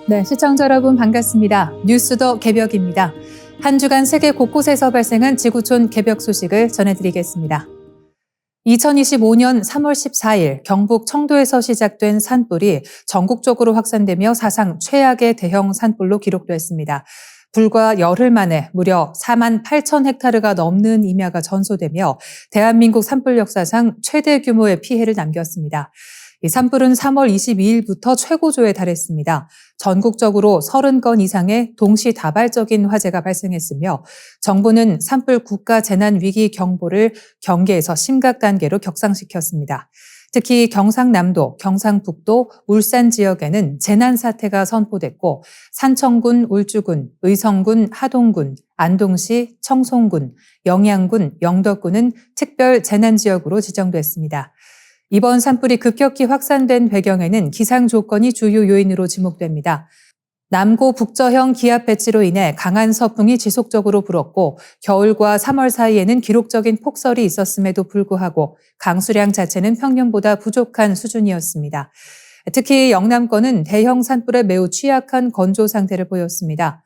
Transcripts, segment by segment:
네, 시청자 여러분 반갑습니다. 뉴스더 개벽입니다. 한 주간 세계 곳곳에서 발생한 지구촌 개벽 소식을 전해드리겠습니다. 2025년 3월 14일 경북 청도에서 시작된 산불이 전국적으로 확산되며 사상 최악의 대형 산불로 기록됐습니다. 불과 열흘 만에 무려 4만 8천 헥타르가 넘는 임야가 전소되며 대한민국 산불 역사상 최대 규모의 피해를 남겼습니다. 이 산불은 3월 22일부터 최고조에 달했습니다. 전국적으로 30건 이상의 동시다발적인 화재가 발생했으며 정부는 산불 국가 재난 위기 경보를 경계에서 심각 단계로 격상시켰습니다. 특히 경상남도, 경상북도, 울산 지역에는 재난 사태가 선포됐고 산청군, 울주군, 의성군, 하동군, 안동시, 청송군, 영양군, 영덕군은 특별 재난 지역으로 지정됐습니다. 이번 산불이 급격히 확산된 배경에는 기상 조건이 주요 요인으로 지목됩니다. 남고 북저형 기압 배치로 인해 강한 서풍이 지속적으로 불었고 겨울과 3월 사이에는 기록적인 폭설이 있었음에도 불구하고 강수량 자체는 평년보다 부족한 수준이었습니다. 특히 영남권은 대형 산불에 매우 취약한 건조 상태를 보였습니다.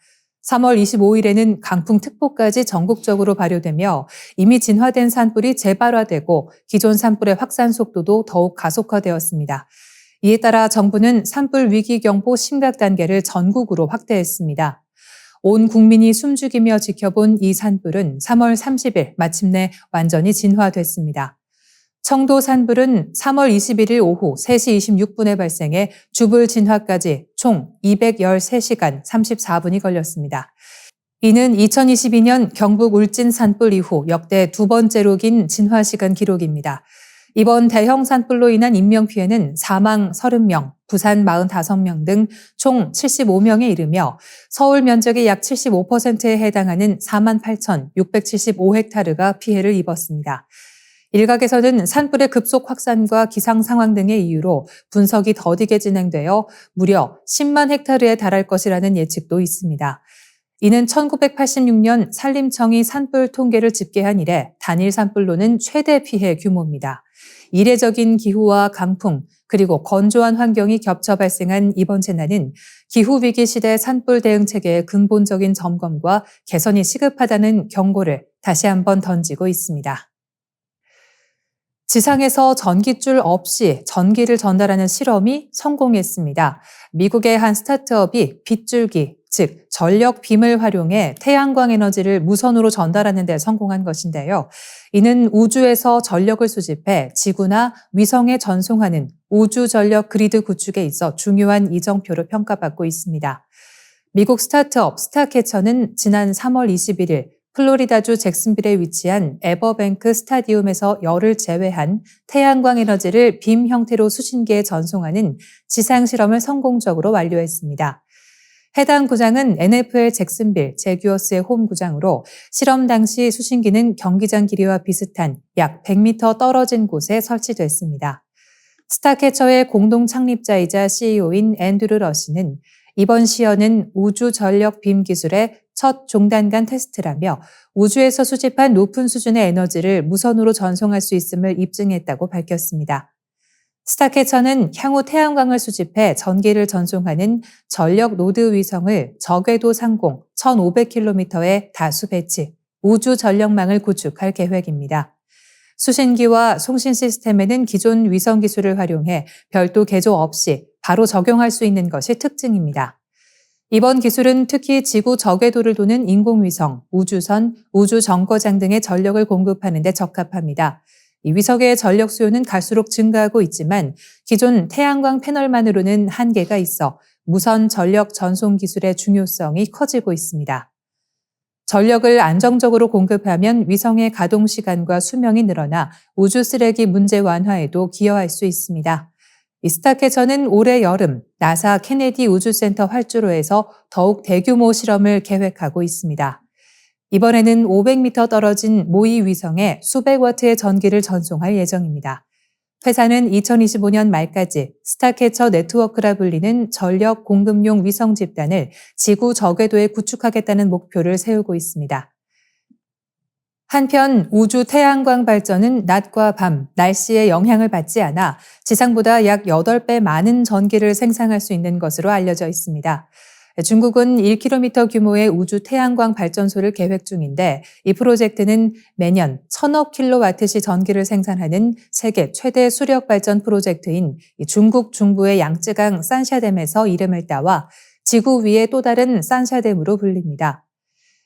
3월 25일에는 강풍특보까지 전국적으로 발효되며 이미 진화된 산불이 재발화되고 기존 산불의 확산 속도도 더욱 가속화되었습니다. 이에 따라 정부는 산불 위기경보 심각 단계를 전국으로 확대했습니다. 온 국민이 숨죽이며 지켜본 이 산불은 3월 30일 마침내 완전히 진화됐습니다. 청도 산불은 3월 21일 오후 3시 26분에 발생해 주불 진화까지 총 213시간 34분이 걸렸습니다. 이는 2022년 경북 울진 산불 이후 역대 두 번째로 긴 진화 시간 기록입니다. 이번 대형 산불로 인한 인명피해는 사망 30명, 부산 45명 등 총 75명에 이르며 서울 면적의 약 75%에 해당하는 48,675헥타르가 피해를 입었습니다. 일각에서는 산불의 급속 확산과 기상 상황 등의 이유로 분석이 더디게 진행되어 무려 10만 헥타르에 달할 것이라는 예측도 있습니다. 이는 1986년 산림청이 산불 통계를 집계한 이래 단일 산불로는 최대 피해 규모입니다. 이례적인 기후와 강풍, 그리고 건조한 환경이 겹쳐 발생한 이번 재난은 기후위기 시대 산불 대응 체계의 근본적인 점검과 개선이 시급하다는 경고를 다시 한번 던지고 있습니다. 지상에서 전깃줄 없이 전기를 전달하는 실험이 성공했습니다. 미국의 한 스타트업이 빗줄기, 즉 전력 빔을 활용해 태양광 에너지를 무선으로 전달하는 데 성공한 것인데요. 이는 우주에서 전력을 수집해 지구나 위성에 전송하는 우주 전력 그리드 구축에 있어 중요한 이정표로 평가받고 있습니다. 미국 스타트업 스타캐쳐는 지난 3월 21일 플로리다주 잭슨빌에 위치한 에버뱅크 스타디움에서 열을 제외한 태양광 에너지를 빔 형태로 수신기에 전송하는 지상 실험을 성공적으로 완료했습니다. 해당 구장은 NFL 잭슨빌 제규어스의 홈 구장으로 실험 당시 수신기는 경기장 길이와 비슷한 약 100m 떨어진 곳에 설치됐습니다. 스타캐쳐의 공동 창립자이자 CEO인 앤드루 러시는 이번 시연은 우주 전력 빔 기술의 첫 종단간 테스트라며 우주에서 수집한 높은 수준의 에너지를 무선으로 전송할 수 있음을 입증했다고 밝혔습니다. 스타캐쳐는 향후 태양광을 수집해 전기를 전송하는 전력 노드 위성을 저궤도 상공 1,500km의 다수 배치, 우주 전력망을 구축할 계획입니다. 수신기와 송신 시스템에는 기존 위성 기술을 활용해 별도 개조 없이 바로 적용할 수 있는 것이 특징입니다. 이번 기술은 특히 지구 저궤도를 도는 인공위성, 우주선, 우주정거장 등의 전력을 공급하는 데 적합합니다. 이 위성의 전력 수요는 갈수록 증가하고 있지만 기존 태양광 패널만으로는 한계가 있어 무선 전력 전송 기술의 중요성이 커지고 있습니다. 전력을 안정적으로 공급하면 위성의 가동 시간과 수명이 늘어나 우주 쓰레기 문제 완화에도 기여할 수 있습니다. 이 스타캐쳐는 올해 여름 나사 케네디 우주센터 활주로에서 더욱 대규모 실험을 계획하고 있습니다. 이번에는 500m 떨어진 모이 위성에 수백 와트의 전기를 전송할 예정입니다. 회사는 2025년 말까지 스타캐쳐 네트워크라 불리는 전력 공급용 위성 집단을 지구 저궤도에 구축하겠다는 목표를 세우고 있습니다. 한편 우주 태양광 발전은 낮과 밤, 날씨의 영향을 받지 않아 지상보다 약 8배 많은 전기를 생산할 수 있는 것으로 알려져 있습니다. 중국은 1km 규모의 우주 태양광 발전소를 계획 중인데 이 프로젝트는 매년 1,000억 킬로와트시 전기를 생산하는 세계 최대 수력 발전 프로젝트인 중국 중부의 양쯔강 산샤댐에서 이름을 따와 지구 위의 또 다른 산샤댐으로 불립니다.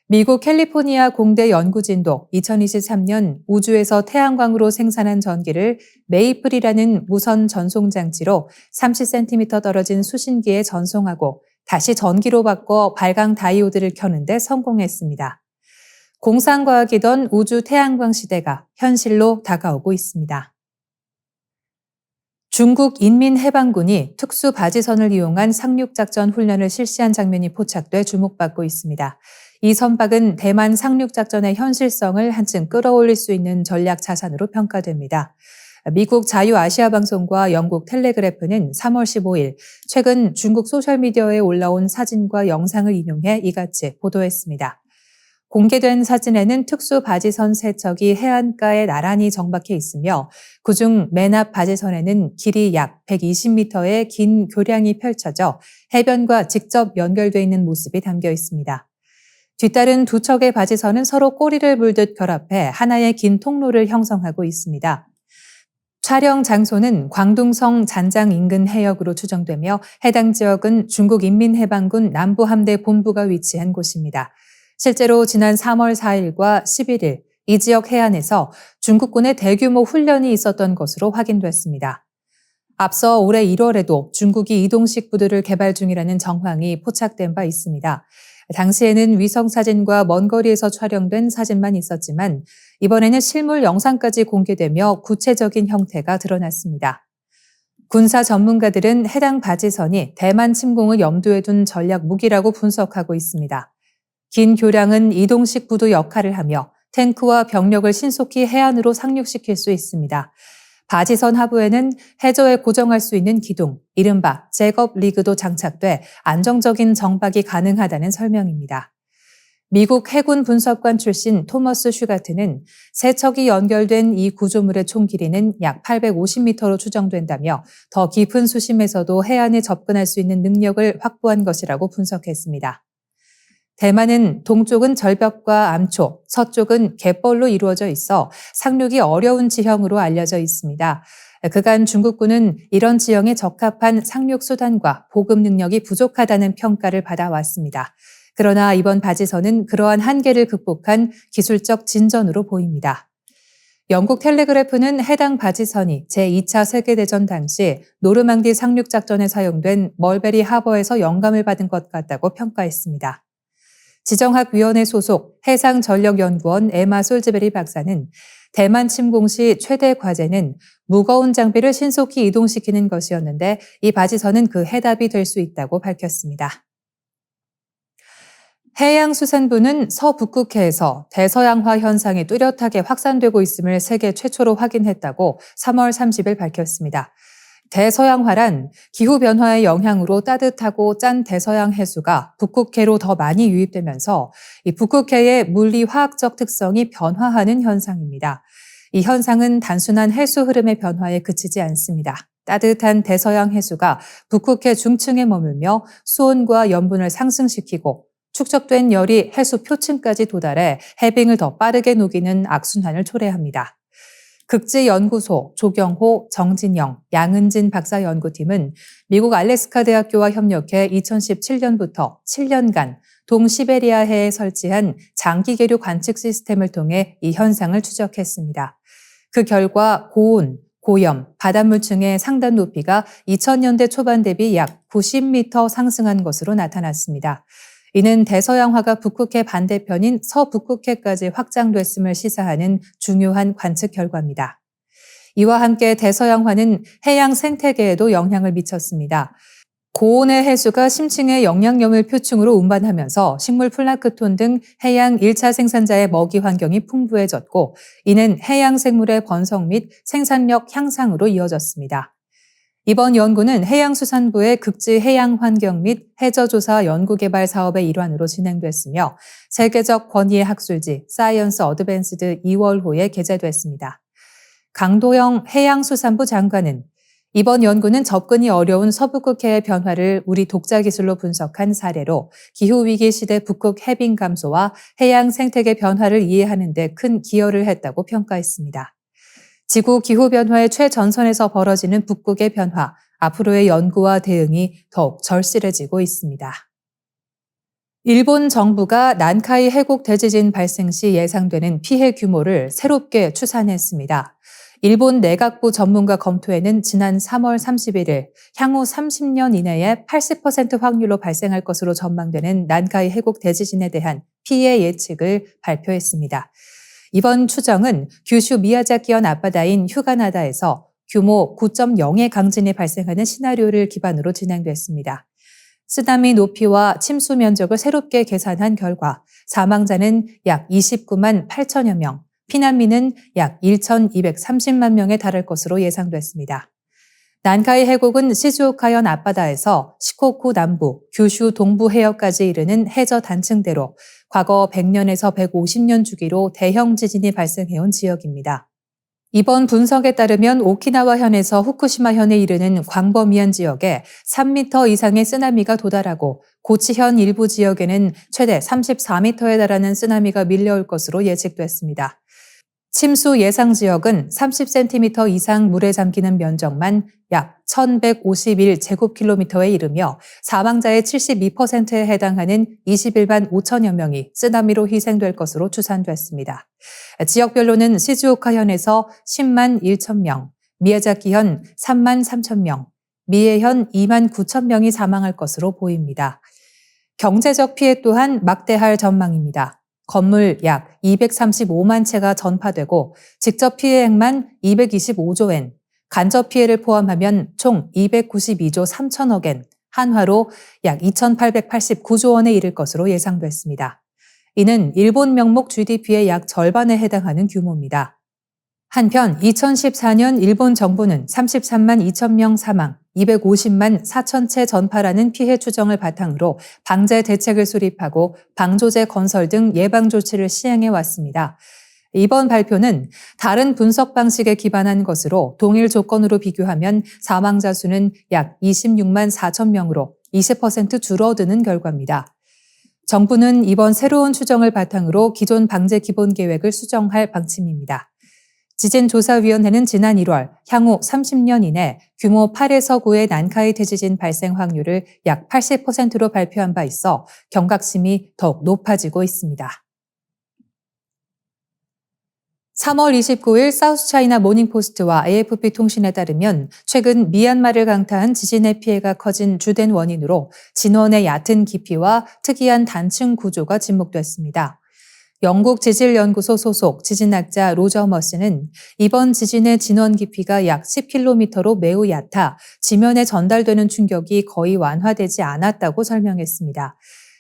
미국 캘리포니아 공대 연구진도 2023년 우주에서 태양광으로 생산한 전기를 메이플이라는 무선 전송 장치로 30cm 떨어진 수신기에 전송하고 다시 전기로 바꿔 발광 다이오드를 켜는 데 성공했습니다. 공상과학이던 우주 태양광 시대가 현실로 다가오고 있습니다. 중국 인민해방군이 특수 바지선을 이용한 상륙작전 훈련을 실시한 장면이 포착돼 주목받고 있습니다. 이 선박은 대만 상륙작전의 현실성을 한층 끌어올릴 수 있는 전략 자산으로 평가됩니다. 미국 자유아시아방송과 영국 텔레그래프는 3월 15일 최근 중국 소셜미디어에 올라온 사진과 영상을 인용해 이같이 보도했습니다. 공개된 사진에는 특수 바지선 3척이 해안가에 나란히 정박해 있으며 그중 맨 앞 바지선에는 길이 약 120m의 긴 교량이 펼쳐져 해변과 직접 연결돼 있는 모습이 담겨 있습니다. 뒤따른 두 척의 바지선은 서로 꼬리를 물듯 결합해 하나의 긴 통로를 형성하고 있습니다. 촬영 장소는 광둥성 잔장 인근 해역으로 추정되며 해당 지역은 중국 인민해방군 남부함대 본부가 위치한 곳입니다. 실제로 지난 3월 4일과 11일 이 지역 해안에서 중국군의 대규모 훈련이 있었던 것으로 확인됐습니다. 앞서 올해 1월에도 중국이 이동식 부두를 개발 중이라는 정황이 포착된 바 있습니다. 당시에는 위성사진과 먼 거리에서 촬영된 사진만 있었지만 이번에는 실물 영상까지 공개되며 구체적인 형태가 드러났습니다. 군사 전문가들은 해당 바지선이 대만 침공을 염두에 둔 전략 무기라고 분석하고 있습니다. 긴 교량은 이동식 부두 역할을 하며 탱크와 병력을 신속히 해안으로 상륙시킬 수 있습니다. 바지선 하부에는 해저에 고정할 수 있는 기둥, 이른바 잭업 리그도 장착돼 안정적인 정박이 가능하다는 설명입니다. 미국 해군 분석관 출신 토머스 슈가트는 세 척이 연결된 이 구조물의 총 길이는 약 850m로 추정된다며 더 깊은 수심에서도 해안에 접근할 수 있는 능력을 확보한 것이라고 분석했습니다. 대만은 동쪽은 절벽과 암초, 서쪽은 갯벌로 이루어져 있어 상륙이 어려운 지형으로 알려져 있습니다. 그간 중국군은 이런 지형에 적합한 상륙 수단과 보급 능력이 부족하다는 평가를 받아왔습니다. 그러나 이번 바지선은 그러한 한계를 극복한 기술적 진전으로 보입니다. 영국 텔레그래프는 해당 바지선이 제2차 세계대전 당시 노르망디 상륙작전에 사용된 멀베리 하버에서 영감을 받은 것 같다고 평가했습니다. 지정학위원회 소속 해상전력연구원 에마 솔즈베리 박사는 대만 침공 시 최대 과제는 무거운 장비를 신속히 이동시키는 것이었는데 이 바지선은 그 해답이 될 수 있다고 밝혔습니다. 해양수산부는 서북극해에서 대서양화 현상이 뚜렷하게 확산되고 있음을 세계 최초로 확인했다고 3월 30일 밝혔습니다. 대서양화란 기후변화의 영향으로 따뜻하고 짠 대서양 해수가 북극해로 더 많이 유입되면서 이 북극해의 물리화학적 특성이 변화하는 현상입니다. 이 현상은 단순한 해수 흐름의 변화에 그치지 않습니다. 따뜻한 대서양 해수가 북극해 중층에 머물며 수온과 염분을 상승시키고 축적된 열이 해수 표층까지 도달해 해빙을 더 빠르게 녹이는 악순환을 초래합니다. 극지연구소 조경호, 정진영, 양은진 박사 연구팀은 미국 알래스카 대학교와 협력해 2017년부터 7년간 동시베리아해에 설치한 장기 계류 관측 시스템을 통해 이 현상을 추적했습니다. 그 결과 고온, 고염, 바닷물층의 상단 높이가 2000년대 초반 대비 약 90m 상승한 것으로 나타났습니다. 이는 대서양화가 북극해 반대편인 서북극해까지 확장됐음을 시사하는 중요한 관측 결과입니다. 이와 함께 대서양화는 해양 생태계에도 영향을 미쳤습니다. 고온의 해수가 심층의 영양염을 표층으로 운반하면서 식물 플랑크톤 등 해양 1차 생산자의 먹이 환경이 풍부해졌고 이는 해양 생물의 번성 및 생산력 향상으로 이어졌습니다. 이번 연구는 해양수산부의 극지 해양환경 및 해저조사 연구개발 사업의 일환으로 진행됐으며 세계적 권위의 학술지 사이언스 어드밴스드 2월호에 게재됐습니다. 강도영 해양수산부 장관은 이번 연구는 접근이 어려운 서북극해의 변화를 우리 독자 기술로 분석한 사례로 기후위기 시대 북극 해빙 감소와 해양 생태계 변화를 이해하는 데 큰 기여를 했다고 평가했습니다. 지구 기후변화의 최전선에서 벌어지는 북극의 변화, 앞으로의 연구와 대응이 더욱 절실해지고 있습니다. 일본 정부가 난카이 해곡 대지진 발생 시 예상되는 피해 규모를 새롭게 추산했습니다. 일본 내각부 전문가 검토회는 지난 3월 31일 향후 30년 이내에 80% 확률로 발생할 것으로 전망되는 난카이 해곡 대지진에 대한 피해 예측을 발표했습니다. 이번 추정은 규슈 미야자키현 앞바다인 휴가나다에서 규모 9.0의 강진이 발생하는 시나리오를 기반으로 진행됐습니다. 쓰나미 높이와 침수 면적을 새롭게 계산한 결과 사망자는 약 29만 8천여 명, 피난민은 약 1,230만 명에 달할 것으로 예상됐습니다. 난카이 해곡은 시즈오카현 앞바다에서 시코쿠 남부, 규슈 동부 해역까지 이르는 해저 단층대로 과거 100년에서 150년 주기로 대형 지진이 발생해온 지역입니다. 이번 분석에 따르면 오키나와현에서 후쿠시마현에 이르는 광범위한 지역에 3m 이상의 쓰나미가 도달하고 고치현 일부 지역에는 최대 34m에 달하는 쓰나미가 밀려올 것으로 예측됐습니다. 침수 예상 지역은 30cm 이상 물에 잠기는 면적만 약 1,151제곱킬로미터에 이르며 사망자의 72%에 해당하는 21만 5천여 명이 쓰나미로 희생될 것으로 추산됐습니다. 지역별로는 시즈오카현에서 10만 1천 명, 미야자키현 3만 3천 명, 미에현 2만 9천 명이 사망할 것으로 보입니다. 경제적 피해 또한 막대할 전망입니다. 건물 약 235만 채가 전파되고 직접 피해액만 225조엔, 간접 피해를 포함하면 총 292조 3천억엔, 한화로 약 2,889조 원에 이를 것으로 예상됐습니다. 이는 일본 명목 GDP의 약 절반에 해당하는 규모입니다. 한편 2014년 일본 정부는 33만 2천 명 사망, 250만 4천 채 전파라는 피해 추정을 바탕으로 방제 대책을 수립하고 방조제 건설 등 예방 조치를 시행해 왔습니다. 이번 발표는 다른 분석 방식에 기반한 것으로 동일 조건으로 비교하면 사망자 수는 약 26만 4천 명으로 20% 줄어드는 결과입니다. 정부는 이번 새로운 추정을 바탕으로 기존 방제 기본 계획을 수정할 방침입니다. 지진조사위원회는 지난 1월 향후 30년 이내 규모 8에서 9의 난카이 대지진 발생 확률을 약 80%로 발표한 바 있어 경각심이 더욱 높아지고 있습니다. 3월 29일 사우스차이나 모닝포스트와 AFP 통신에 따르면 최근 미얀마를 강타한 지진의 피해가 커진 주된 원인으로 진원의 얕은 깊이와 특이한 단층 구조가 지목됐습니다. 영국 지질연구소 소속 지진학자 로저 머스는 이번 지진의 진원 깊이가 약 10km로 매우 얕아 지면에 전달되는 충격이 거의 완화되지 않았다고 설명했습니다.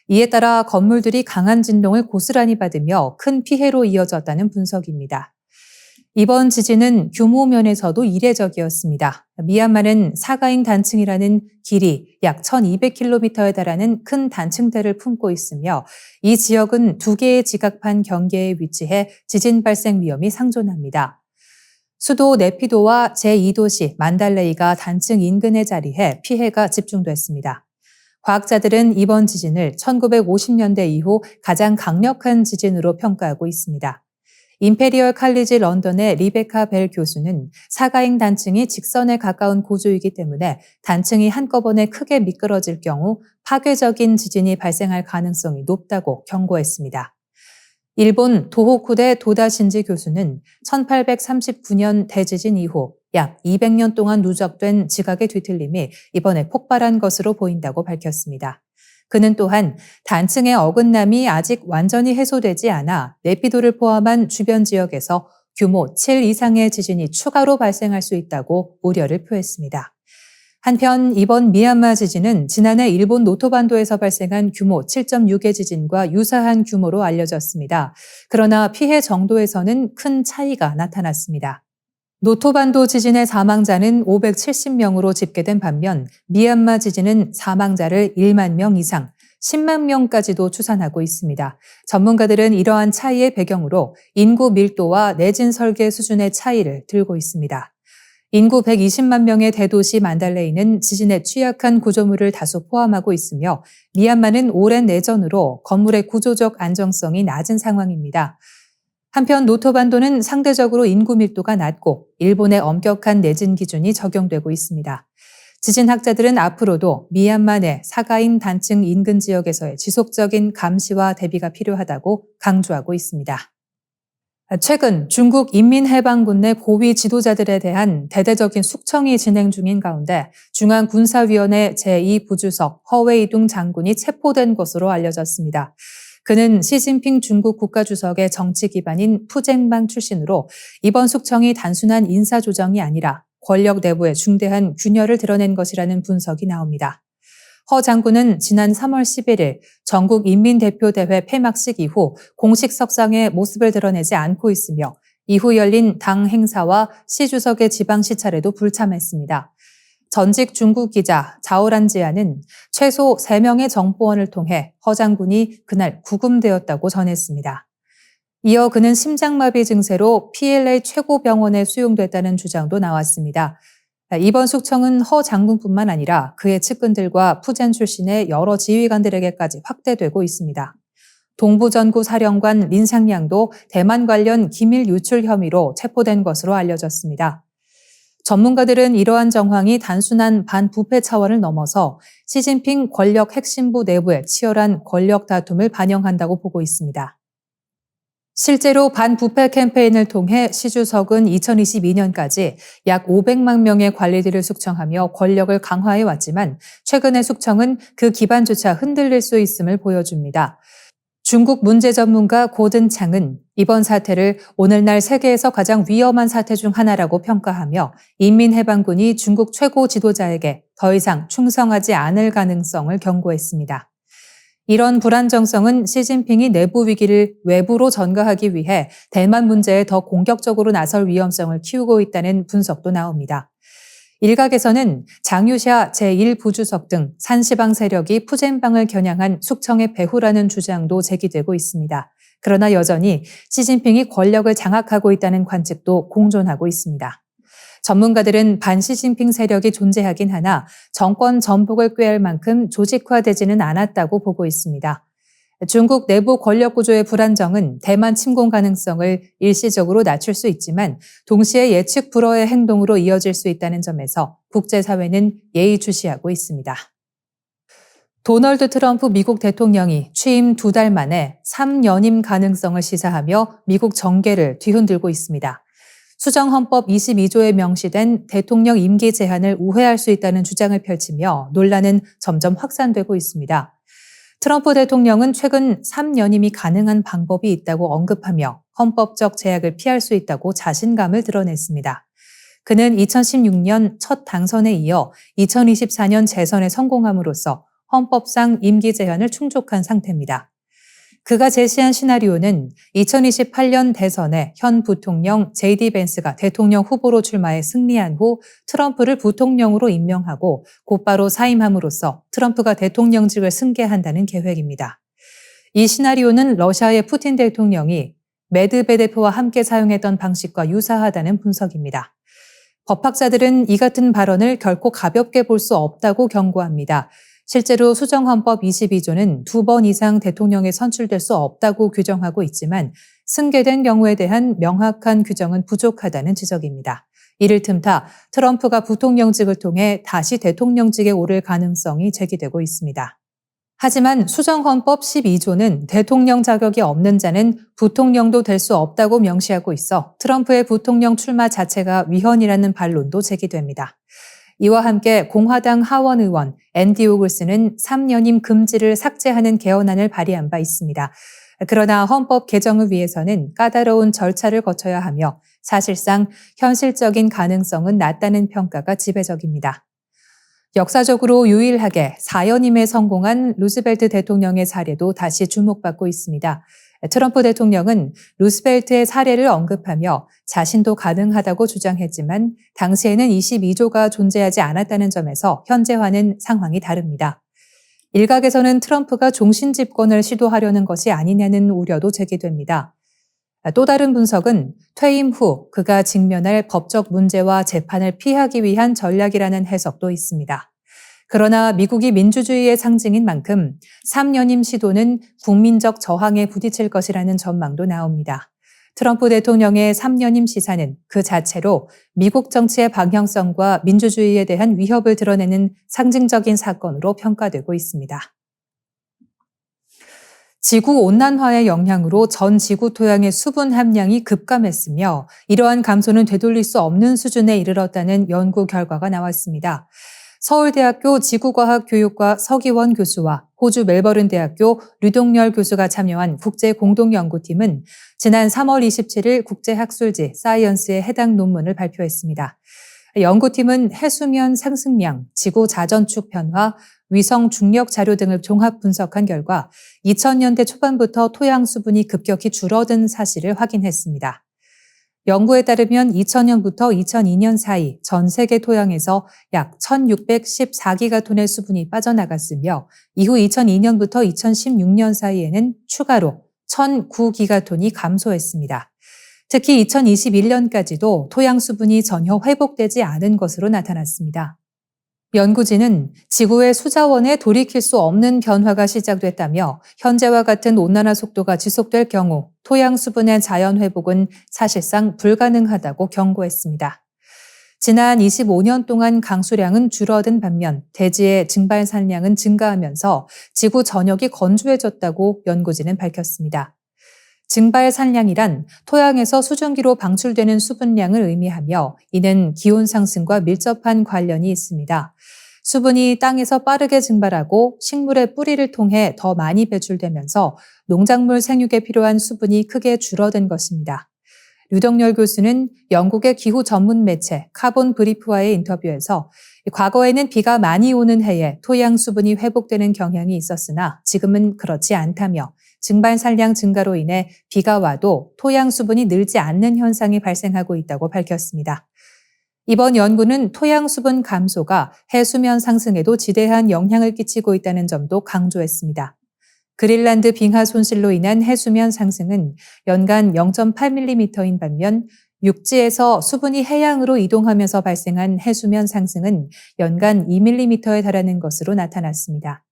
이에 따라 건물들이 강한 진동을 고스란히 받으며 큰 피해로 이어졌다는 분석입니다. 이번 지진은 규모 면에서도 이례적이었습니다. 미얀마는 사가잉 단층이라는 길이 약 1200km에 달하는 큰 단층대를 품고 있으며 이 지역은 2개의 지각판 경계에 위치해 지진 발생 위험이 상존합니다. 수도 네피도와 제2도시 만달레이가 단층 인근에 자리해 피해가 집중됐습니다. 과학자들은 이번 지진을 1950년대 이후 가장 강력한 지진으로 평가하고 있습니다. 임페리얼 칼리지 런던의 리베카 벨 교수는 사가잉 단층이 직선에 가까운 구조이기 때문에 단층이 한꺼번에 크게 미끄러질 경우 파괴적인 지진이 발생할 가능성이 높다고 경고했습니다. 일본 도호쿠대 도다 신지 교수는 1839년 대지진 이후 약 200년 동안 누적된 지각의 뒤틀림이 이번에 폭발한 것으로 보인다고 밝혔습니다. 그는 또한 단층의 어긋남이 아직 완전히 해소되지 않아 네피도를 포함한 주변 지역에서 규모 7 이상의 지진이 추가로 발생할 수 있다고 우려를 표했습니다. 한편 이번 미얀마 지진은 지난해 일본 노토반도에서 발생한 규모 7.6의 지진과 유사한 규모로 알려졌습니다. 그러나 피해 정도에서는 큰 차이가 나타났습니다. 노토반도 지진의 사망자는 570명으로 집계된 반면 미얀마 지진은 사망자를 1만 명 이상, 10만 명까지도 추산하고 있습니다. 전문가들은 이러한 차이의 배경으로 인구 밀도와 내진 설계 수준의 차이를 들고 있습니다. 인구 120만 명의 대도시 만달레이는 지진에 취약한 구조물을 다수 포함하고 있으며 미얀마는 오랜 내전으로 건물의 구조적 안정성이 낮은 상황입니다. 한편 노토반도는 상대적으로 인구 밀도가 낮고 일본의 엄격한 내진 기준이 적용되고 있습니다. 지진학자들은 앞으로도 미얀마 내 사가인 단층 인근 지역에서의 지속적인 감시와 대비가 필요하다고 강조하고 있습니다. 최근 중국 인민해방군 내 고위 지도자들에 대한 대대적인 숙청이 진행 중인 가운데 중앙군사위원회 제2부주석 허웨이둥 장군이 체포된 것으로 알려졌습니다. 그는 시진핑 중국 국가주석의 정치 기반인 푸쟁방 출신으로 이번 숙청이 단순한 인사조정이 아니라 권력 내부의 중대한 균열을 드러낸 것이라는 분석이 나옵니다. 허 장군은 지난 3월 11일 전국인민대표대회 폐막식 이후 공식 석상에 모습을 드러내지 않고 있으며 이후 열린 당 행사와 시 주석의 지방 시찰에도 불참했습니다. 전직 중국 기자 자오란지아는 최소 3명의 정보원을 통해 허 장군이 그날 구금되었다고 전했습니다. 이어 그는 심장마비 증세로 PLA 최고병원에 수용됐다는 주장도 나왔습니다. 이번 숙청은 허 장군뿐만 아니라 그의 측근들과 푸젠 출신의 여러 지휘관들에게까지 확대되고 있습니다. 동부전구 사령관 린상양도 대만 관련 기밀 유출 혐의로 체포된 것으로 알려졌습니다. 전문가들은 이러한 정황이 단순한 반부패 차원을 넘어서 시진핑 권력 핵심부 내부의 치열한 권력 다툼을 반영한다고 보고 있습니다. 실제로 반부패 캠페인을 통해 시 주석은 2022년까지 약 500만 명의 관리들을 숙청하며 권력을 강화해 왔지만 최근의 숙청은 그 기반조차 흔들릴 수 있음을 보여줍니다. 중국 문제 전문가 고든창은 이번 사태를 오늘날 세계에서 가장 위험한 사태 중 하나라고 평가하며 인민해방군이 중국 최고 지도자에게 더 이상 충성하지 않을 가능성을 경고했습니다. 이런 불안정성은 시진핑이 내부 위기를 외부로 전가하기 위해 대만 문제에 더 공격적으로 나설 위험성을 키우고 있다는 분석도 나옵니다. 일각에서는 장유샤 제1부주석 등 산시방 세력이 푸젠방을 겨냥한 숙청의 배후라는 주장도 제기되고 있습니다. 그러나 여전히 시진핑이 권력을 장악하고 있다는 관측도 공존하고 있습니다. 전문가들은 반시진핑 세력이 존재하긴 하나 정권 전복을 꾀할 만큼 조직화되지는 않았다고 보고 있습니다. 중국 내부 권력 구조의 불안정은 대만 침공 가능성을 일시적으로 낮출 수 있지만 동시에 예측 불허의 행동으로 이어질 수 있다는 점에서 국제사회는 예의주시하고 있습니다. 도널드 트럼프 미국 대통령이 취임 2달 만에 3연임 가능성을 시사하며 미국 정계를 뒤흔들고 있습니다. 수정헌법 22조에 명시된 대통령 임기 제한을 우회할 수 있다는 주장을 펼치며 논란은 점점 확산되고 있습니다. 트럼프 대통령은 최근 3연임이 가능한 방법이 있다고 언급하며 헌법적 제약을 피할 수 있다고 자신감을 드러냈습니다. 그는 2016년 첫 당선에 이어 2024년 재선에 성공함으로써 헌법상 임기 제한을 충족한 상태입니다. 그가 제시한 시나리오는 2028년 대선에 현 부통령 JD 벤스가 대통령 후보로 출마해 승리한 후 트럼프를 부통령으로 임명하고 곧바로 사임함으로써 트럼프가 대통령직을 승계한다는 계획입니다. 이 시나리오는 러시아의 푸틴 대통령이 메드베데프와 함께 사용했던 방식과 유사하다는 분석입니다. 법학자들은 이 같은 발언을 결코 가볍게 볼 수 없다고 경고합니다. 실제로 수정헌법 22조는 2번 이상 대통령에 선출될 수 없다고 규정하고 있지만 승계된 경우에 대한 명확한 규정은 부족하다는 지적입니다. 이를 틈타 트럼프가 부통령직을 통해 다시 대통령직에 오를 가능성이 제기되고 있습니다. 하지만 수정헌법 12조는 대통령 자격이 없는 자는 부통령도 될 수 없다고 명시하고 있어 트럼프의 부통령 출마 자체가 위헌이라는 반론도 제기됩니다. 이와 함께 공화당 하원 의원 앤디 오글스는 3연임 금지를 삭제하는 개헌안을 발의한 바 있습니다. 그러나 헌법 개정을 위해서는 까다로운 절차를 거쳐야 하며 사실상 현실적인 가능성은 낮다는 평가가 지배적입니다. 역사적으로 유일하게 4연임에 성공한 루즈벨트 대통령의 사례도 다시 주목받고 있습니다. 트럼프 대통령은 루스벨트의 사례를 언급하며 자신도 가능하다고 주장했지만 당시에는 22조가 존재하지 않았다는 점에서 현재와는 상황이 다릅니다. 일각에서는 트럼프가 종신 집권을 시도하려는 것이 아니냐는 우려도 제기됩니다. 또 다른 분석은 퇴임 후 그가 직면할 법적 문제와 재판을 피하기 위한 전략이라는 해석도 있습니다. 그러나 미국이 민주주의의 상징인 만큼 3연임 시도는 국민적 저항에 부딪힐 것이라는 전망도 나옵니다. 트럼프 대통령의 3연임 시사는 그 자체로 미국 정치의 방향성과 민주주의에 대한 위협을 드러내는 상징적인 사건으로 평가되고 있습니다. 지구온난화의 영향으로 전 지구 토양의 수분 함량이 급감했으며 이러한 감소는 되돌릴 수 없는 수준에 이르렀다는 연구 결과가 나왔습니다. 서울대학교 지구과학교육과 서기원 교수와 호주 멜버른 대학교 류동열 교수가 참여한 국제공동연구팀은 지난 3월 27일 국제학술지 사이언스에 해당 논문을 발표했습니다. 연구팀은 해수면 상승량, 지구 자전축 변화, 위성 중력 자료 등을 종합 분석한 결과 2000년대 초반부터 토양 수분이 급격히 줄어든 사실을 확인했습니다. 연구에 따르면 2000년부터 2002년 사이 전 세계 토양에서 약 1614기가톤의 수분이 빠져나갔으며 이후 2002년부터 2016년 사이에는 추가로 1009기가톤이 감소했습니다. 특히 2021년까지도 토양 수분이 전혀 회복되지 않은 것으로 나타났습니다. 연구진은 지구의 수자원에 돌이킬 수 없는 변화가 시작됐다며 현재와 같은 온난화 속도가 지속될 경우 토양 수분의 자연 회복은 사실상 불가능하다고 경고했습니다. 지난 25년 동안 강수량은 줄어든 반면 대지의 증발 산량은 증가하면서 지구 전역이 건조해졌다고 연구진은 밝혔습니다. 증발 산량이란 토양에서 수증기로 방출되는 수분량을 의미하며 이는 기온 상승과 밀접한 관련이 있습니다. 수분이 땅에서 빠르게 증발하고 식물의 뿌리를 통해 더 많이 배출되면서 농작물 생육에 필요한 수분이 크게 줄어든 것입니다. 류동열 교수는 영국의 기후 전문 매체 카본 브리프와의 인터뷰에서 과거에는 비가 많이 오는 해에 토양 수분이 회복되는 경향이 있었으나 지금은 그렇지 않다며 증발 산량 증가로 인해 비가 와도 토양 수분이 늘지 않는 현상이 발생하고 있다고 밝혔습니다. 이번 연구는 토양 수분 감소가 해수면 상승에도 지대한 영향을 끼치고 있다는 점도 강조했습니다. 그린란드 빙하 손실로 인한 해수면 상승은 연간 0.8mm인 반면 육지에서 수분이 해양으로 이동하면서 발생한 해수면 상승은 연간 2mm에 달하는 것으로 나타났습니다.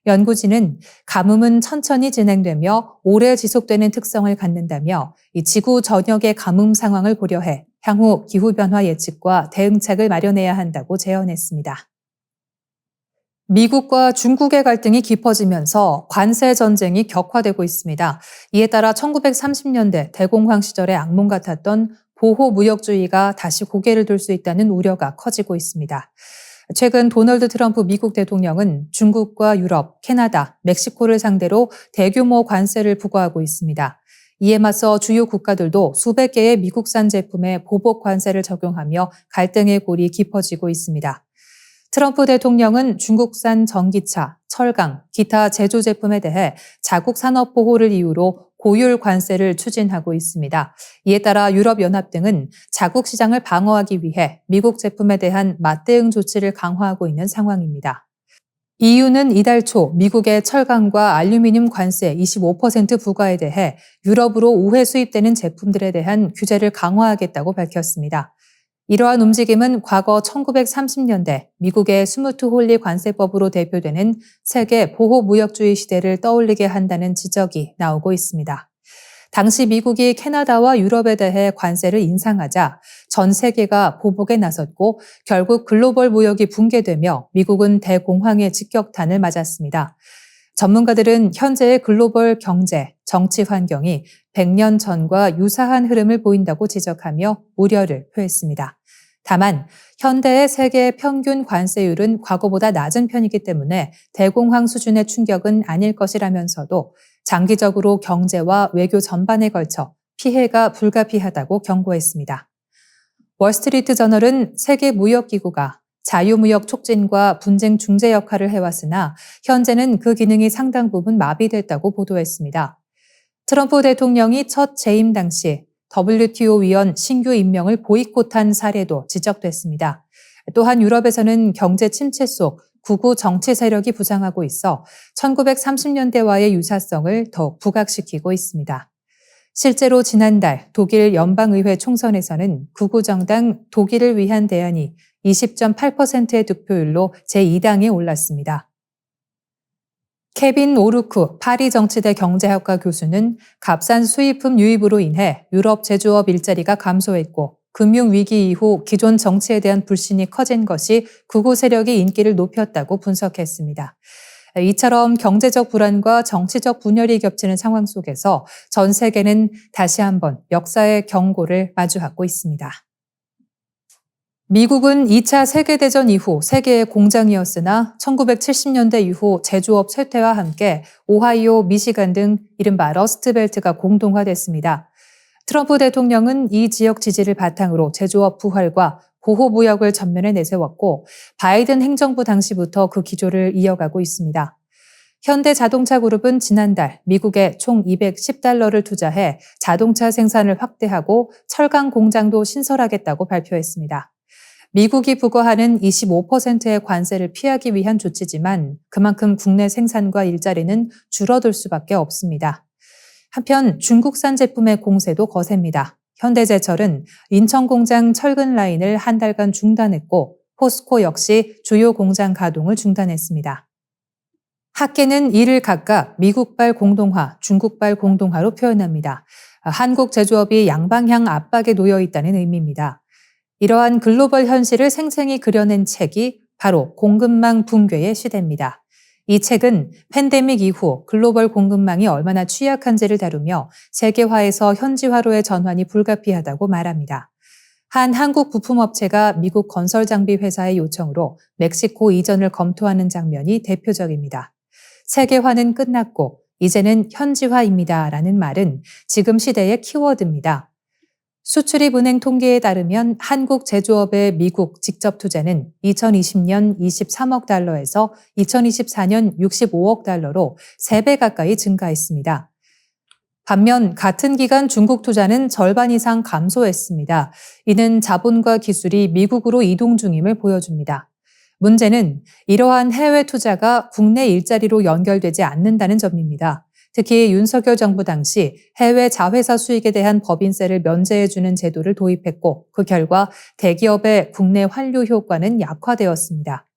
연구진은 가뭄은 천천히 진행되며 오래 지속되는 특성을 갖는다며 이 지구 전역의 가뭄 상황을 고려해 향후 기후변화 예측과 대응책을 마련해야 한다고 제언했습니다. 미국과 중국의 갈등이 깊어지면서 관세 전쟁이 격화되고 있습니다. 이에 따라 1930년대 대공황 시절의 악몽 같았던 보호무역주의가 다시 고개를 들 수 있다는 우려가 커지고 있습니다. 최근 도널드 트럼프 미국 대통령은 중국과 유럽, 캐나다, 멕시코를 상대로 대규모 관세를 부과하고 있습니다. 이에 맞서 주요 국가들도 수백 개의 미국산 제품에 보복 관세를 적용하며 갈등의 골이 깊어지고 있습니다. 트럼프 대통령은 중국산 전기차, 철강, 기타 제조 제품에 대해 자국 산업 보호를 이유로 고율 관세를 추진하고 있습니다. 이에 따라 유럽연합 등은 자국 시장을 방어하기 위해 미국 제품에 대한 맞대응 조치를 강화하고 있는 상황입니다. EU는 이달 초 미국의 철강과 알루미늄 관세 25% 부과에 대해 유럽으로 우회 수입되는 제품들에 대한 규제를 강화하겠다고 밝혔습니다. 이러한 움직임은 과거 1930년대 미국의 스무트 홀리 관세법으로 대표되는 세계 보호무역주의 시대를 떠올리게 한다는 지적이 나오고 있습니다. 당시 미국이 캐나다와 유럽에 대해 관세를 인상하자 전 세계가 보복에 나섰고 결국 글로벌 무역이 붕괴되며 미국은 대공황의 직격탄을 맞았습니다. 전문가들은 현재의 글로벌 경제, 정치 환경이 100년 전과 유사한 흐름을 보인다고 지적하며 우려를 표했습니다. 다만 현대의 세계 평균 관세율은 과거보다 낮은 편이기 때문에 대공황 수준의 충격은 아닐 것이라면서도 장기적으로 경제와 외교 전반에 걸쳐 피해가 불가피하다고 경고했습니다. 월스트리트 저널은 세계무역기구가 자유무역 촉진과 분쟁 중재 역할을 해왔으나 현재는 그 기능이 상당 부분 마비됐다고 보도했습니다. 트럼프 대통령이 첫 재임 당시 WTO 위원 신규 임명을 보이콧한 사례도 지적됐습니다. 또한 유럽에서는 경제 침체 속 극우 정치 세력이 부상하고 있어 1930년대와의 유사성을 더욱 부각시키고 있습니다. 실제로 지난달 독일 연방의회 총선에서는 극우 정당 독일을 위한 대안이 20.8%의 득표율로 제2당에 올랐습니다. 케빈 오루크 파리 정치대 경제학과 교수는 값싼 수입품 유입으로 인해 유럽 제조업 일자리가 감소했고 금융위기 이후 기존 정치에 대한 불신이 커진 것이 극우 세력의 인기를 높였다고 분석했습니다. 이처럼 경제적 불안과 정치적 분열이 겹치는 상황 속에서 전 세계는 다시 한번 역사의 경고를 마주하고 있습니다. 미국은 2차 세계대전 이후 세계의 공장이었으나 1970년대 이후 제조업 쇠퇴와 함께 오하이오, 미시간 등 이른바 러스트벨트가 공동화됐습니다. 트럼프 대통령은 이 지역 지지를 바탕으로 제조업 부활과 보호무역을 전면에 내세웠고 바이든 행정부 당시부터 그 기조를 이어가고 있습니다. 현대자동차그룹은 지난달 미국에 총 $210를 투자해 자동차 생산을 확대하고 철강 공장도 신설하겠다고 발표했습니다. 미국이 부과하는 25%의 관세를 피하기 위한 조치지만 그만큼 국내 생산과 일자리는 줄어들 수밖에 없습니다. 한편 중국산 제품의 공세도 거셉니다. 현대제철은 인천공장 철근 라인을 한 달간 중단했고 포스코 역시 주요 공장 가동을 중단했습니다. 학계는 이를 각각 미국발 공동화, 중국발 공동화로 표현합니다. 한국 제조업이 양방향 압박에 놓여 있다는 의미입니다. 이러한 글로벌 현실을 생생히 그려낸 책이 바로 공급망 붕괴의 시대입니다. 이 책은 팬데믹 이후 글로벌 공급망이 얼마나 취약한지를 다루며 세계화에서 현지화로의 전환이 불가피하다고 말합니다. 한 한국 부품업체가 미국 건설장비 회사의 요청으로 멕시코 이전을 검토하는 장면이 대표적입니다. 세계화는 끝났고 이제는 현지화입니다라는 말은 지금 시대의 키워드입니다. 수출입은행 통계에 따르면 한국 제조업의 미국 직접 투자는 2020년 23억 달러에서 2024년 65억 달러로 3배 가까이 증가했습니다. 반면 같은 기간 중국 투자는 절반 이상 감소했습니다. 이는 자본과 기술이 미국으로 이동 중임을 보여줍니다. 문제는 이러한 해외 투자가 국내 일자리로 연결되지 않는다는 점입니다. 특히 윤석열 정부 당시 해외 자회사 수익에 대한 법인세를 면제해주는 제도를 도입했고 그 결과 대기업의 국내 환류 효과는 약화되었습니다.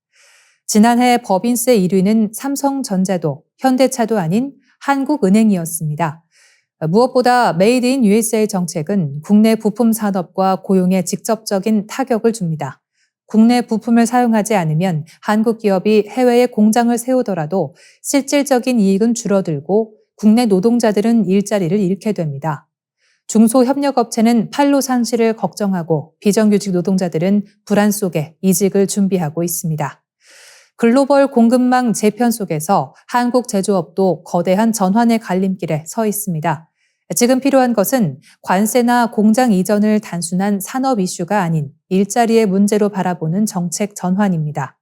지난해 법인세 1위는 삼성전자도 현대차도 아닌 한국은행이었습니다. 무엇보다 메이드 인 USA 정책은 국내 부품 산업과 고용에 직접적인 타격을 줍니다. 국내 부품을 사용하지 않으면 한국 기업이 해외에 공장을 세우더라도 실질적인 이익은 줄어들고 국내 노동자들은 일자리를 잃게 됩니다. 중소협력업체는 판로 상실을 걱정하고 비정규직 노동자들은 불안 속에 이직을 준비하고 있습니다. 글로벌 공급망 재편 속에서 한국 제조업도 거대한 전환의 갈림길에 서 있습니다. 지금 필요한 것은 관세나 공장 이전을 단순한 산업 이슈가 아닌 일자리의 문제로 바라보는 정책 전환입니다.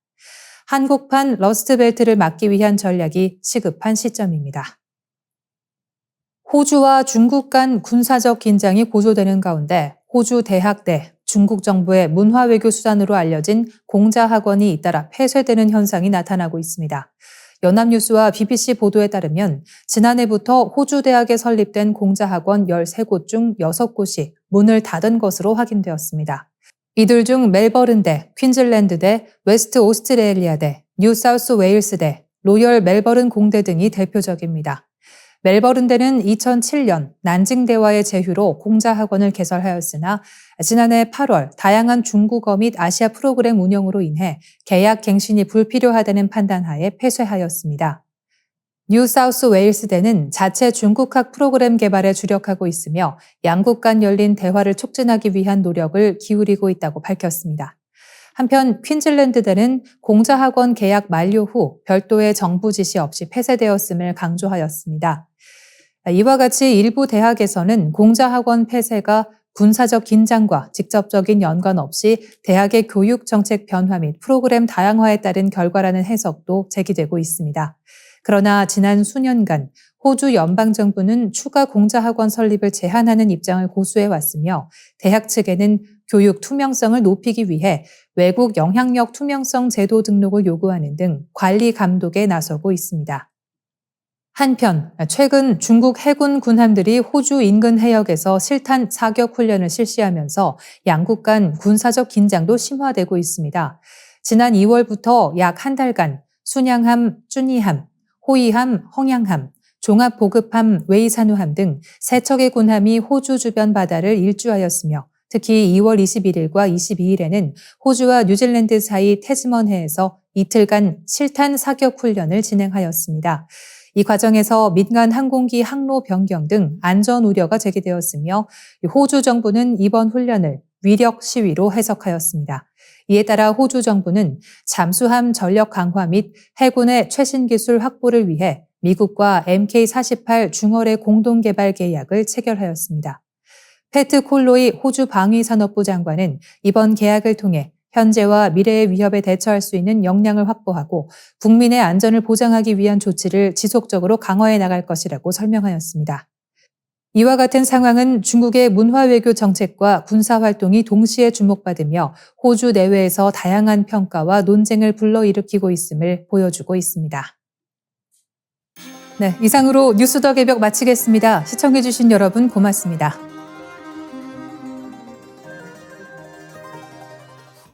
한국판 러스트벨트를 막기 위한 전략이 시급한 시점입니다. 호주와 중국 간 군사적 긴장이 고조되는 가운데 호주 대학대, 중국 정부의 문화외교 수단으로 알려진 공자학원이 잇따라 폐쇄되는 현상이 나타나고 있습니다. 연합뉴스와 BBC 보도에 따르면 지난해부터 호주 대학에 설립된 공자학원 13곳 중 6곳이 문을 닫은 것으로 확인되었습니다. 이들 중 멜버른대, 퀸즐랜드대, 웨스트 오스트레일리아대, 뉴사우스 웨일스대, 로열 멜버른 공대 등이 대표적입니다. 멜버른대는 2007년 난징대와의 제휴로 공자학원을 개설하였으나 지난해 8월 다양한 중국어 및 아시아 프로그램 운영으로 인해 계약 갱신이 불필요하다는 판단하에 폐쇄하였습니다. 뉴사우스 웨일스대는 자체 중국학 프로그램 개발에 주력하고 있으며 양국 간 열린 대화를 촉진하기 위한 노력을 기울이고 있다고 밝혔습니다. 한편 퀸즐랜드대는 공자학원 계약 만료 후 별도의 정부 지시 없이 폐쇄되었음을 강조하였습니다. 이와 같이 일부 대학에서는 공자학원 폐쇄가 군사적 긴장과 직접적인 연관 없이 대학의 교육 정책 변화 및 프로그램 다양화에 따른 결과라는 해석도 제기되고 있습니다. 그러나 지난 수년간 호주 연방정부는 추가 공자학원 설립을 제한하는 입장을 고수해왔으며 대학 측에는 교육 투명성을 높이기 위해 외국 영향력 투명성 제도 등록을 요구하는 등 관리 감독에 나서고 있습니다. 한편 최근 중국 해군 군함들이 호주 인근 해역에서 실탄 사격 훈련을 실시하면서 양국 간 군사적 긴장도 심화되고 있습니다. 지난 2월부터 약 한 달간 순양함, 쭈니함, 호위함, 헝양함, 종합보급함, 웨이산우함 등 3척의 군함이 호주 주변 바다를 일주하였으며 특히 2월 21일과 22일에는 호주와 뉴질랜드 사이 태즈먼해에서 이틀간 실탄 사격 훈련을 진행하였습니다. 이 과정에서 민간 항공기 항로 변경 등 안전 우려가 제기되었으며 호주 정부는 이번 훈련을 위력 시위로 해석하였습니다. 이에 따라 호주 정부는 잠수함 전력 강화 및 해군의 최신 기술 확보를 위해 미국과 MK-48 중어뢰 공동개발 계약을 체결하였습니다. 패트 콜로이 호주 방위산업부 장관은 이번 계약을 통해 현재와 미래의 위협에 대처할 수 있는 역량을 확보하고 국민의 안전을 보장하기 위한 조치를 지속적으로 강화해 나갈 것이라고 설명하였습니다. 이와 같은 상황은 중국의 문화외교 정책과 군사활동이 동시에 주목받으며 호주 내외에서 다양한 평가와 논쟁을 불러일으키고 있음을 보여주고 있습니다. 네, 이상으로 뉴스 더 개벽 마치겠습니다. 시청해주신 여러분 고맙습니다.